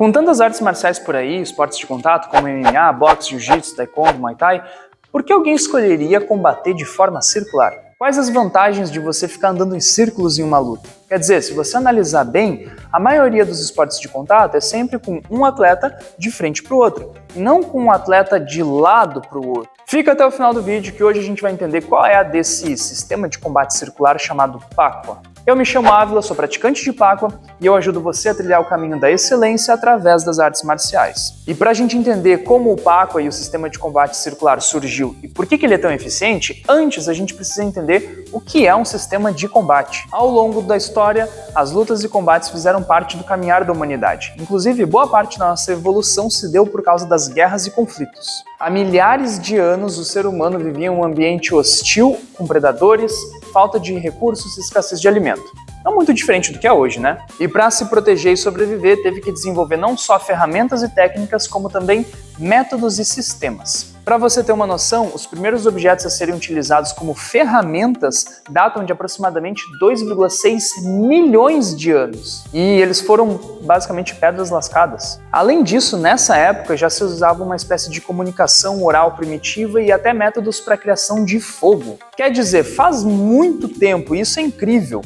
Com tantas artes marciais por aí, esportes de contato como MMA, boxe, jiu-jitsu, taekwondo, muay thai, por que alguém escolheria combater de forma circular? Quais as vantagens de você ficar andando em círculos em uma luta? Quer dizer, se você analisar bem, a maioria dos esportes de contato é sempre com um atleta de frente para o outro, e não com um atleta de lado para o outro. Fica até o final do vídeo que hoje a gente vai entender qual é a desse sistema de combate circular chamado PACWA. Eu me chamo Ávila, sou praticante de PACWA e eu ajudo você a trilhar o caminho da excelência através das artes marciais. E para a gente entender como o PACWA e o sistema de combate circular surgiu e por que ele é tão eficiente, antes a gente precisa entender o que é um sistema de combate. Ao longo da história, as lutas e combates fizeram parte do caminhar da humanidade. Inclusive, boa parte da nossa evolução se deu por causa das guerras e conflitos. Há milhares de anos, o ser humano vivia em um ambiente hostil, com predadores, falta de recursos e escassez de alimento. Não muito diferente do que é hoje, né? E para se proteger e sobreviver, teve que desenvolver não só ferramentas e técnicas, como também métodos e sistemas. Para você ter uma noção, os primeiros objetos a serem utilizados como ferramentas datam de aproximadamente 2,6 milhões de anos. E eles foram basicamente pedras lascadas. Além disso, nessa época já se usava uma espécie de comunicação oral primitiva e até métodos para a criação de fogo. Quer dizer, faz muito tempo, e isso é incrível.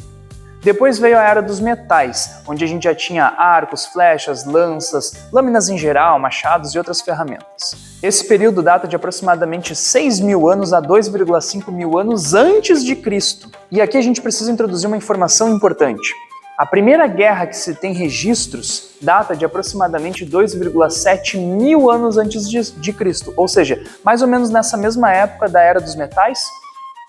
Depois veio a era dos metais, onde a gente já tinha arcos, flechas, lanças, lâminas em geral, machados e outras ferramentas. Esse período data de aproximadamente 6 mil anos a 2,5 mil anos antes de Cristo. E aqui a gente precisa introduzir uma informação importante. A primeira guerra que se tem registros data de aproximadamente 2,7 mil anos antes de Cristo, ou seja, mais ou menos nessa mesma época da Era dos Metais.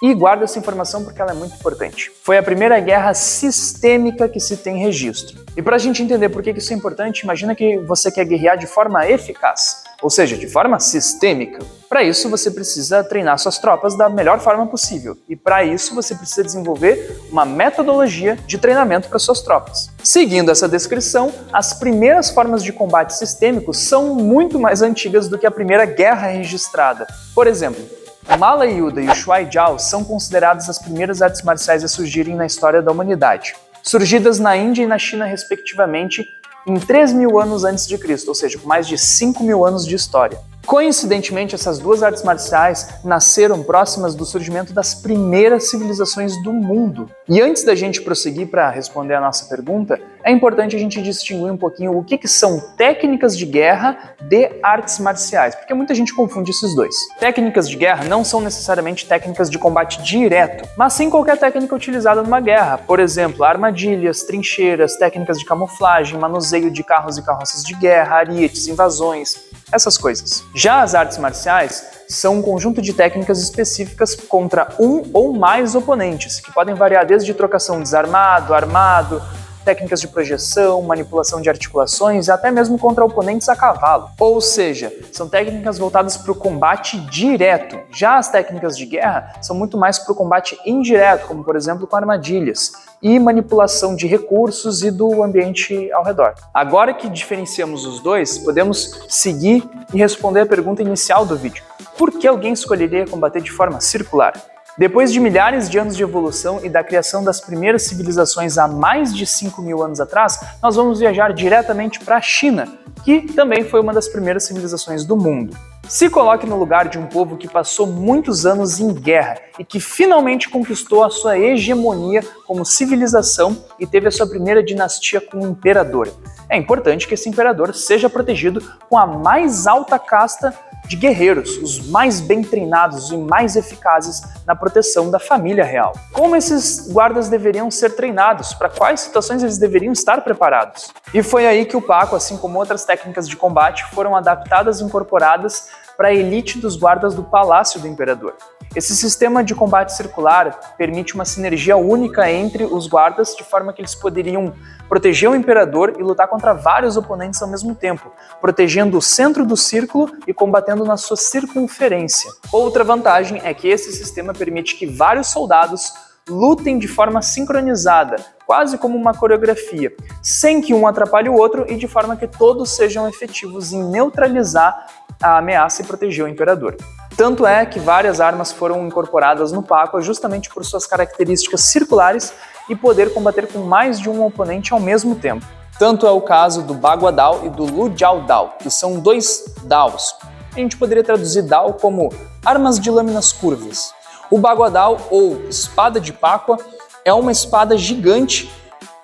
E guarda essa informação porque ela é muito importante. Foi a primeira guerra sistêmica que se tem registro. E para a gente entender por que isso é importante, imagina que você quer guerrear de forma eficaz, ou seja, de forma sistêmica. Para isso você precisa treinar suas tropas da melhor forma possível. E para isso você precisa desenvolver uma metodologia de treinamento para suas tropas. Seguindo essa descrição, as primeiras formas de combate sistêmico são muito mais antigas do que a primeira guerra registrada. Por exemplo, o Mala Yuda e o Shuai Jiao são consideradas as primeiras artes marciais a surgirem na história da humanidade, surgidas na Índia e na China, respectivamente, em 3 mil anos antes de Cristo, ou seja, com mais de 5 mil anos de história. Coincidentemente, essas duas artes marciais nasceram próximas do surgimento das primeiras civilizações do mundo. E antes da gente prosseguir para responder a nossa pergunta, é importante a gente distinguir um pouquinho o que são técnicas de guerra de artes marciais, porque muita gente confunde esses dois. Técnicas de guerra não são necessariamente técnicas de combate direto, mas sim qualquer técnica utilizada numa guerra. Por exemplo, armadilhas, trincheiras, técnicas de camuflagem, manuseio de carros e carroças de guerra, arietes, invasões, essas coisas. Já as artes marciais são um conjunto de técnicas específicas contra um ou mais oponentes, que podem variar desde trocação desarmado, armado, técnicas de projeção, manipulação de articulações e até mesmo contra oponentes a cavalo. Ou seja, são técnicas voltadas para o combate direto. Já as técnicas de guerra são muito mais para o combate indireto, como por exemplo com armadilhas e manipulação de recursos e do ambiente ao redor. Agora que diferenciamos os dois, podemos seguir e responder a pergunta inicial do vídeo. Por que alguém escolheria combater de forma circular? Depois de milhares de anos de evolução e da criação das primeiras civilizações há mais de 5 mil anos atrás, nós vamos viajar diretamente para a China, que também foi uma das primeiras civilizações do mundo. Se coloque no lugar de um povo que passou muitos anos em guerra e que finalmente conquistou a sua hegemonia como civilização e teve a sua primeira dinastia com um imperador. É importante que esse imperador seja protegido com a mais alta casta de guerreiros, os mais bem treinados e mais eficazes na proteção da família real. Como esses guardas deveriam ser treinados? Para quais situações eles deveriam estar preparados? E foi aí que o PACWA, assim como outras técnicas de combate, foram adaptadas e incorporadas para a elite dos guardas do Palácio do Imperador. Esse sistema de combate circular permite uma sinergia única entre os guardas, de forma que eles poderiam proteger o imperador e lutar contra vários oponentes ao mesmo tempo, protegendo o centro do círculo e combatendo na sua circunferência. Outra vantagem é que esse sistema permite que vários soldados lutem de forma sincronizada, quase como uma coreografia, sem que um atrapalhe o outro e de forma que todos sejam efetivos em neutralizar a ameaça e proteger o imperador. Tanto é que várias armas foram incorporadas no PACWA justamente por suas características circulares e poder combater com mais de um oponente ao mesmo tempo. Tanto é o caso do Bagua Dao e do Lu Jiao Dao, que são dois Daos. A gente poderia traduzir Dao como armas de lâminas curvas. O Bagua Dao, ou espada de Páqua, é uma espada gigante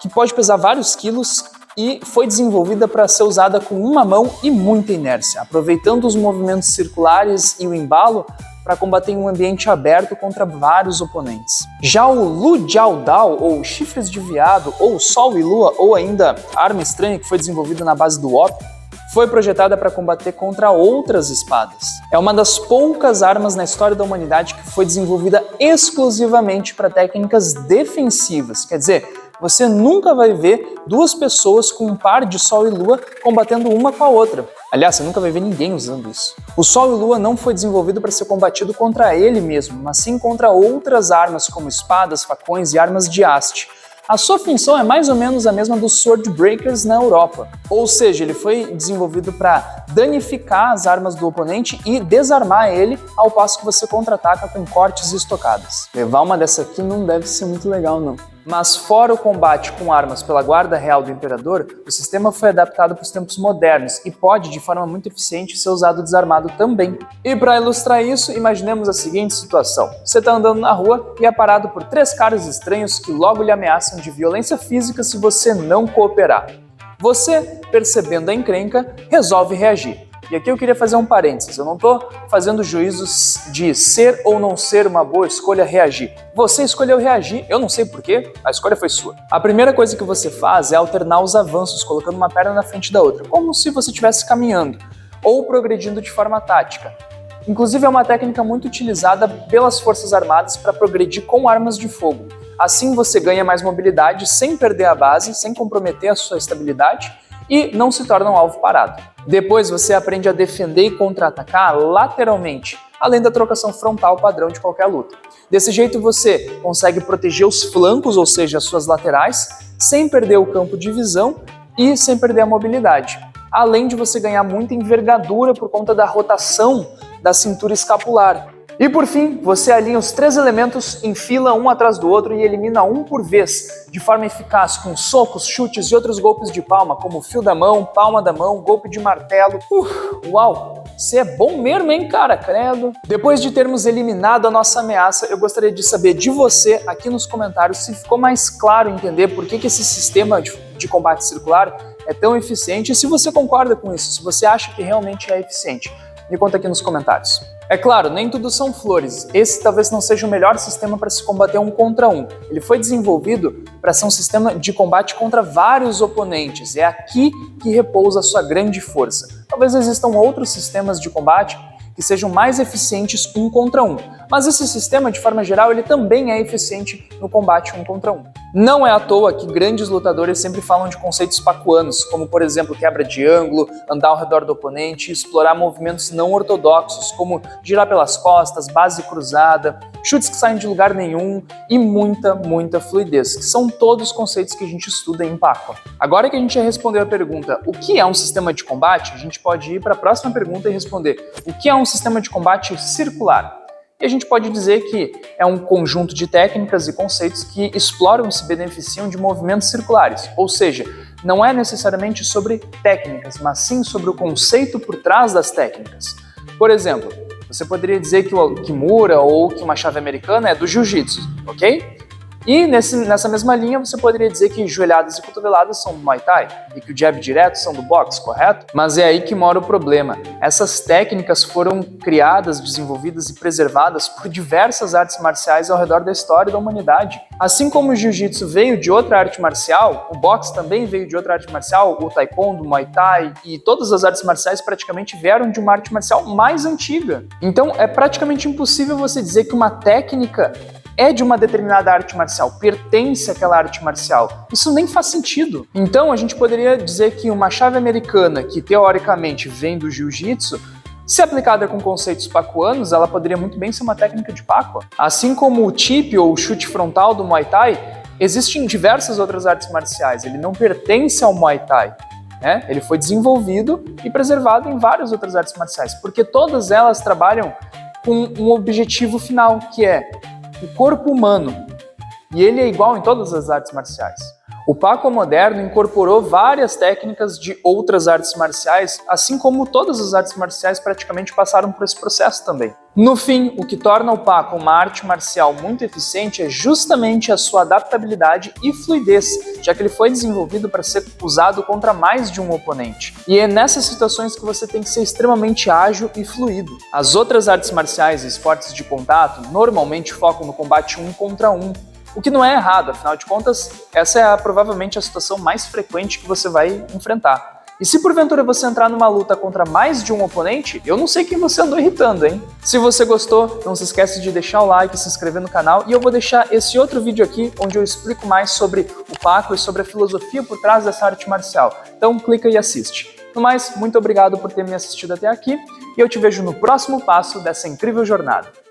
que pode pesar vários quilos e foi desenvolvida para ser usada com uma mão e muita inércia, aproveitando os movimentos circulares e o embalo para combater em um ambiente aberto contra vários oponentes. Já o Lu Jiao Dao, ou chifres de veado, ou sol e lua, ou ainda arma estranha que foi desenvolvida na base do ópio, foi projetada para combater contra outras espadas. É uma das poucas armas na história da humanidade que foi desenvolvida exclusivamente para técnicas defensivas, quer dizer, você nunca vai ver duas pessoas com um par de Sol e Lua combatendo uma com a outra. Aliás, você nunca vai ver ninguém usando isso. O Sol e Lua não foi desenvolvido para ser combatido contra ele mesmo, mas sim contra outras armas como espadas, facões e armas de haste. A sua função é mais ou menos a mesma dos Sword Breakers na Europa. Ou seja, ele foi desenvolvido para danificar as armas do oponente e desarmar ele, ao passo que você contra-ataca com cortes e estocadas. Levar uma dessa aqui não deve ser muito legal, não. Mas fora o combate com armas pela Guarda Real do Imperador, o sistema foi adaptado para os tempos modernos e pode, de forma muito eficiente, ser usado desarmado também. E para ilustrar isso, imaginemos a seguinte situação. Você está andando na rua e é parado por 3 caras estranhos que logo lhe ameaçam de violência física se você não cooperar. Você, percebendo a encrenca, resolve reagir. E aqui eu queria fazer um parênteses, eu não estou fazendo juízos de ser ou não ser uma boa escolha reagir. Você escolheu reagir, eu não sei porquê, a escolha foi sua. A primeira coisa que você faz é alternar os avanços, colocando uma perna na frente da outra, como se você estivesse caminhando, ou progredindo de forma tática. Inclusive é uma técnica muito utilizada pelas Forças Armadas para progredir com armas de fogo. Assim você ganha mais mobilidade sem perder a base, sem comprometer a sua estabilidade, e não se torna um alvo parado. Depois você aprende a defender e contra-atacar lateralmente, além da trocação frontal padrão de qualquer luta. Desse jeito você consegue proteger os flancos, ou seja, as suas laterais, sem perder o campo de visão e sem perder a mobilidade. Além de você ganhar muita envergadura por conta da rotação da cintura escapular. E por fim, você alinha os 3 elementos em fila um atrás do outro e elimina um por vez, de forma eficaz, com socos, chutes e outros golpes de palma, como fio da mão, palma da mão, golpe de martelo. Uau! Você é bom mesmo, hein, cara? Credo! Depois de termos eliminado a nossa ameaça, eu gostaria de saber de você, aqui nos comentários, se ficou mais claro entender por que esse sistema de combate circular é tão eficiente e se você concorda com isso, se você acha que realmente é eficiente. Me conta aqui nos comentários. É claro, nem tudo são flores. Esse talvez não seja o melhor sistema para se combater um contra um. Ele foi desenvolvido para ser um sistema de combate contra vários oponentes. É aqui que repousa a sua grande força. Talvez existam outros sistemas de combate que sejam mais eficientes um contra um. Mas esse sistema, de forma geral, ele também é eficiente no combate um contra um. Não é à toa que grandes lutadores sempre falam de conceitos pacuanos, como, por exemplo, quebra de ângulo, andar ao redor do oponente, explorar movimentos não ortodoxos, como girar pelas costas, base cruzada, chutes que saem de lugar nenhum e muita fluidez, que são todos conceitos que a gente estuda em Pacua. Agora que a gente já respondeu a pergunta o que é um sistema de combate, a gente pode ir para a próxima pergunta e responder o que é um sistema de combate circular. E a gente pode dizer que é um conjunto de técnicas e conceitos que exploram e se beneficiam de movimentos circulares, ou seja, não é necessariamente sobre técnicas, mas sim sobre o conceito por trás das técnicas. Por exemplo, você poderia dizer que o Kimura ou que uma chave americana é do jiu-jitsu, ok? E nessa mesma linha você poderia dizer que joelhadas e cotoveladas são do Muay Thai e que o jab direto são do boxe, correto? Mas é aí que mora o problema. Essas técnicas foram criadas, desenvolvidas e preservadas por diversas artes marciais ao redor da história da humanidade. Assim como o jiu-jitsu veio de outra arte marcial, o boxe também veio de outra arte marcial, o taekwondo, o Muay Thai e todas as artes marciais praticamente vieram de uma arte marcial mais antiga. Então é praticamente impossível você dizer que uma técnica é de uma determinada arte marcial, pertence àquela arte marcial. Isso nem faz sentido. Então a gente poderia dizer que uma chave americana, que teoricamente vem do jiu-jitsu, se aplicada com conceitos pacuanos, ela poderia muito bem ser uma técnica de Pacua. Assim como o chip ou o chute frontal do Muay Thai, existem diversas outras artes marciais, ele não pertence ao Muay Thai. Ele foi desenvolvido e preservado em várias outras artes marciais, porque todas elas trabalham com um objetivo final, que é o corpo humano, e ele é igual em todas as artes marciais. O Paco moderno incorporou várias técnicas de outras artes marciais, assim como todas as artes marciais praticamente passaram por esse processo também. No fim, o que torna o Paco uma arte marcial muito eficiente é justamente a sua adaptabilidade e fluidez, já que ele foi desenvolvido para ser usado contra mais de um oponente. E é nessas situações que você tem que ser extremamente ágil e fluido. As outras artes marciais e esportes de contato normalmente focam no combate 1 contra 1, o que não é errado, afinal de contas, essa é provavelmente a situação mais frequente que você vai enfrentar. E se porventura você entrar numa luta contra mais de um oponente, eu não sei quem você andou irritando, hein? Se você gostou, não se esquece de deixar o like, se inscrever no canal, e eu vou deixar esse outro vídeo aqui onde eu explico mais sobre o Paco e sobre a filosofia por trás dessa arte marcial. Então clica e assiste. No mais, muito obrigado por ter me assistido até aqui, e eu te vejo no próximo passo dessa incrível jornada.